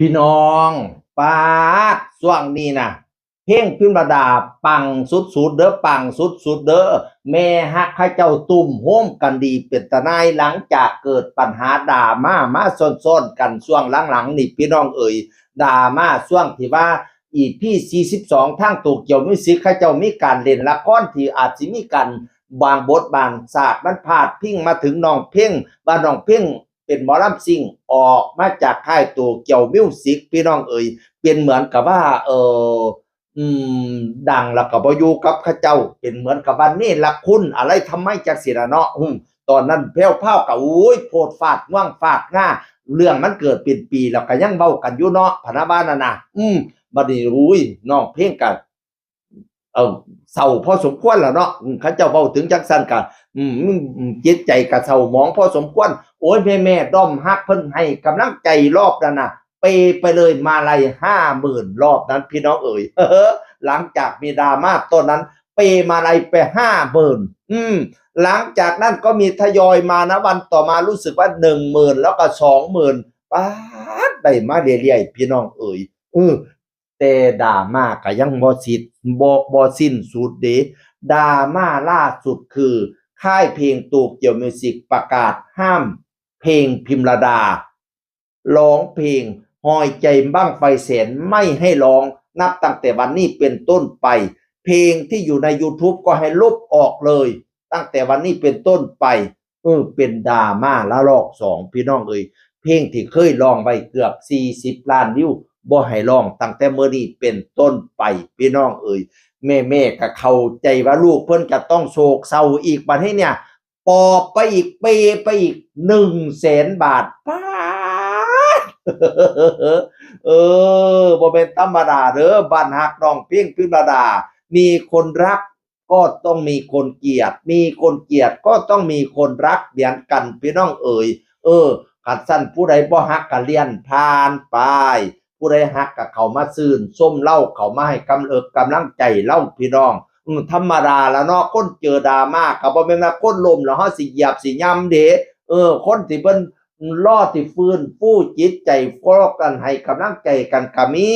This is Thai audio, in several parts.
พี่น้องปาดช่วงนี้นะเพลงพิมรดาปังสุดๆเด้อปังสุดๆเด้อแม่ฮักให้เจ้าตุ่มโฮมกันดีเป็นตาหนายหลังจากเกิดปัญหาดราม่ามาซ่อนๆกันช่วงหลังๆนี่พี่น้องเอ๋ยดราม่าช่วงที่ว่าEP 42ทางโตเกียวมิวสิกเขาเจ้ามีการเล่นละครที่อาจสิมีการบางบทบางฉากมันพาดพิงมาถึงน้องเพ่งว่าน้องเพ่งเป็นหมอลำซิ่งออกมาจากค่ายโตเกียวมิวสิกพี่น้องเอ๋ยเป็นเหมือนกับว่าอืมดังแล้วก็บ่อยู่กับเขาเจ้าเป็นเหมือนกับว่าเนรคุณอะไรทำไมจักสิล่ะเนาะตอนนั้นแพ้วๆก็โอ้ยโพดฟาดว่างฟาดง่าเรื่องมันเกิดเป็นปีแล้วก็ยังเว้ากันอยู่เนาะพะนะว่านั่นน่ะบัดนี้อุ้ยน้องเพลงก็เอ่อเศร้าพอสมควรแล้วเนาะเขาเจ้าเว้าถึงจังซั่นก็จิตใจก็เศร้าหมองพอสมควรโอ้ยแม่ๆด้อมฮักเพิ่นให้กำลังใจรอบนั้นน่ะเปไปเลยมาลัย50,000รอบนั้นพี่น้องเอ๋ยหลังจากมีดราม่าต้นนั้นเปมาลัยไป50,000หลังจากนั้นก็มีทยอยมานะวันต่อมารู้สึกว่า10,000แล้วก็20,000ป๊าดได้มาเรื่อยๆพี่น้องเอ๋ยเออ แต่ดราม่าก็ยังบ่สิ้นสุดเดะดราม่าล่าสุดคือค่ายเพลงโตเกียวมิวสิกประกาศห้ามเพลงพิมรดาร้องเพลงหอยใจบั้งไฟแสนไม่ให้ร้องนับตั้งแต่วันนี้เป็นต้นไปเพลงที่อยู่ใน YouTube ก็ให้ลบออกเลยตั้งแต่วันนี้เป็นต้นไปเป็นดราม่าละลอก2พี่น้องเอ่ยเพลงที่เคยร้องไว้เกือบ40ล้านวิวบ่ให้ร้องตั้งแต่มื้อนี้เป็นต้นไปพี่น้องเอ่ยแม่ๆก็เข้าใจว่าลูกเพิ่นจะต้องโศกเศร้าอีกบัดนี้เนี่ยปอบไปอีกเปไปอีก100,000 บาทป๊าดเอบ่แม่นธรรมดาเด้อบ้านฮักน้องเพียงพิมรดามีคนรักก็ต้องมีคนเกลียดมีคนเกลียดก็ต้องมีคนรักเหมือนกันพี่น้องเอ๋ยคันซั่นผู้ใดบ่ฮักก็เลี่ยนผ่านไปผู้ใดฮักก็เข้ามาชื่นชมเราเข้ามาให้กำลังใจเราพี่น้องธรรมดาแล้วเนาะคนเจอดราม่าก็บ่แม่นว่าคนล้มแล้วเฮาสิเหยียบสิย่ำเด้คนที่เพิ่นรอที่ฟื้นฟูจิตใจฟอกกันให้กำลังใจกันก็มี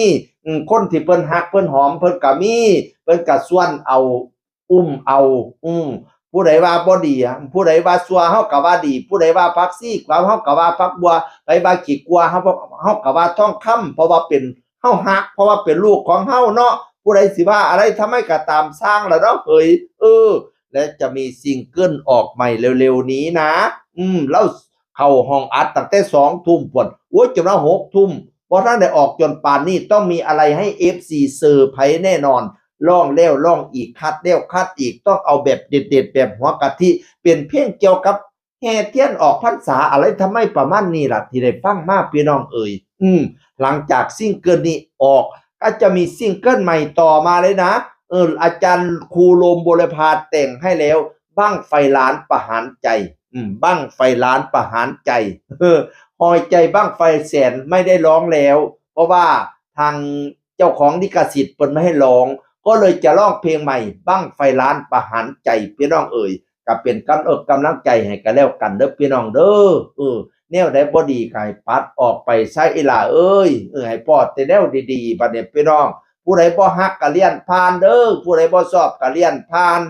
คนที่เพิ่นฮักเพิ่นหอมเพิ่นก็มีเพิ่นก็ส่วนเอาอุ้มเอาผู้ใดว่าบ่ดีผู้ใดว่าชั่วเฮาก็ว่าดีผู้ใดว่าผักชีเฮาก็ว่าผักบัวไผว่าขี้กลัวเฮาก็ว่าทองคำเพราะว่าเป็นเฮาฮักเพราะว่าเป็นลูกของเฮาเนาะผู้ใดสิว่าอะไรทำไมก็ตามสร้างล่ะเนาะเฮ้ยและจะมีซิงเกิลออกใหม่เร็วๆนี้นะแล้วเข้าห้องอัดตั้งแต่2ทุ่มพุ่นโอ๊ยจนว่า6ทุ่มบ่ทันได้ออกจนป่านนี้ต้องมีอะไรให้ FC เซอร์ไพรส์แน่นอนร้องแล้วร้องอีกคัดแล้วคัดอีกต้องเอาแบบเด็ดๆแบบหัวกะทิเป็นเพลงเกี่ยวกับแห่เทียนออกพรรษาอะไรทำไมประมาณนี้ล่ะที่ได้ฟังมาพี่น้องเอ่ยหลังจากซิงเกิลนี้ออกก็จะมีซิงเกิลใหม่ต่อมาเลยนะอาจารย์ครูโรมบุรพาแต่งให้แล้วบั้งไฟล้านประหารใจบั้งไฟล้านประหารใจหอยใจบั้งไฟแสนไม่ได้ร้องแล้วเพราะว่าทางเจ้าของลิขสิทธิ์เพิ่นไม่ให้ร้องก็เลยจะร้องเพลงใหม่บั้งไฟล้านประหารใจพี่น้องเอ่ยก็เป็นกำลังใจให้กันแล้วกันเด้อพี่น้องเด้อแนวใดบ่ดีก็ให้ปัดออกไปซะอีหล่าเอ้ยให้พอแต่แนวดีๆบัดนี้พี่น้องผู้ใดบ่ฮักก็เลี่ยนผ่านเด้อผู้ใดบ่ชอบก็เลี่ยนผ่าน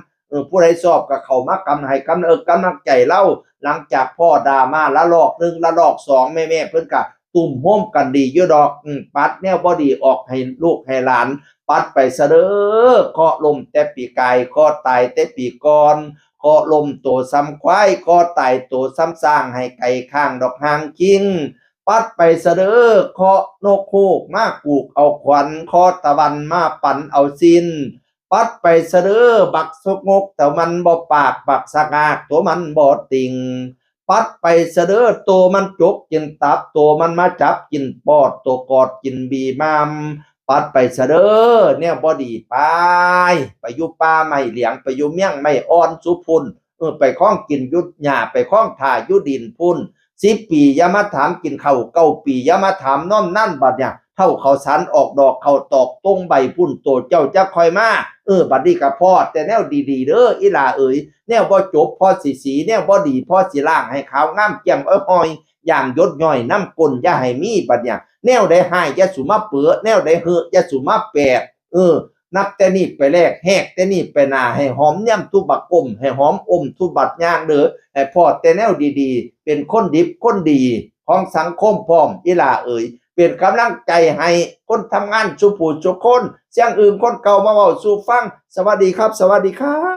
ผู้ใดชอบก็เข้ามากำให้กำลังใจเราหลังจากพ่อดราม่าละลอก1ละลอก2แม่ๆเพิ่นก็ตุ่มโฮมกันดีอยู่ดอกปัดแนวบ่ดีออกให้ลูกให้หลานปัดไปซะเด้อเคาะลมแต่ปีกายเคาะตายแต่ปีก่อนเคาะลมโตซ้ำควายเคาะตายโตซ้ำสร้างให้ไก่ข้างดอกหางคิงปัดไปซะเด้อเคาะนกฮูกมากูกเอาขวัญเคาะตะวันมาปั่นเอาสิ้นปัดไปซะเด้อบักสกงกแต่มันบ่ปากบักสะงากตัวมันบ่ติงปัดไปซะเด้อตัวมันจกกินตับตัวมันมาจับกินปอดตัวกอดกินบีมามปัดไปซะเด้อแนวบ่ดีไปอยู่ป่าไม้เหลียงไปอยู่เมี่ยงไม้อ่อนสุพุ่นไปคล้องกินยุดหญ้าไปคล้องถ่าอยู่ดินพุ่น10 ปีอย่ามาถามกินข้าว9 ปีอย่ามาถามน้อมนั่นบัดเนี่ยเท่าเขาสันออกดอกเขาตอกตรงใบพุ่นโตเจ้าจะคอยมาบัดนี้ก็พอแต่แนวดีๆเด้ออีหล่าเอ๋ยแนวบ่จบพอสิสีแนวบ่ดีพอสิล้างให้ขาวงามเกี่ยมหอย อย่างยศย่อยน้ำกลอย่าให้มีบัดเนี่ยแนวใดหายอย่าสุมาเปื้อแนวใดเหืออย่าสุมาแปดนับแต่นี้ไปแรกแหกแต่นี้ไปหน้าให้หอมย่ำทุบักอมให้หอมอมทุบัดย่างเด้อให้พอแต่แนวดีๆเป็นคนดิบคนดีของสังคมพร้อมอีหล่าเอ๋ยเป็นกำลังใจให้คนทำงานสุผู้ทุกคนเสียงอื่นคนเก่ามาเว้าสู่ฟังสวัสดีครับสวัสดีครับ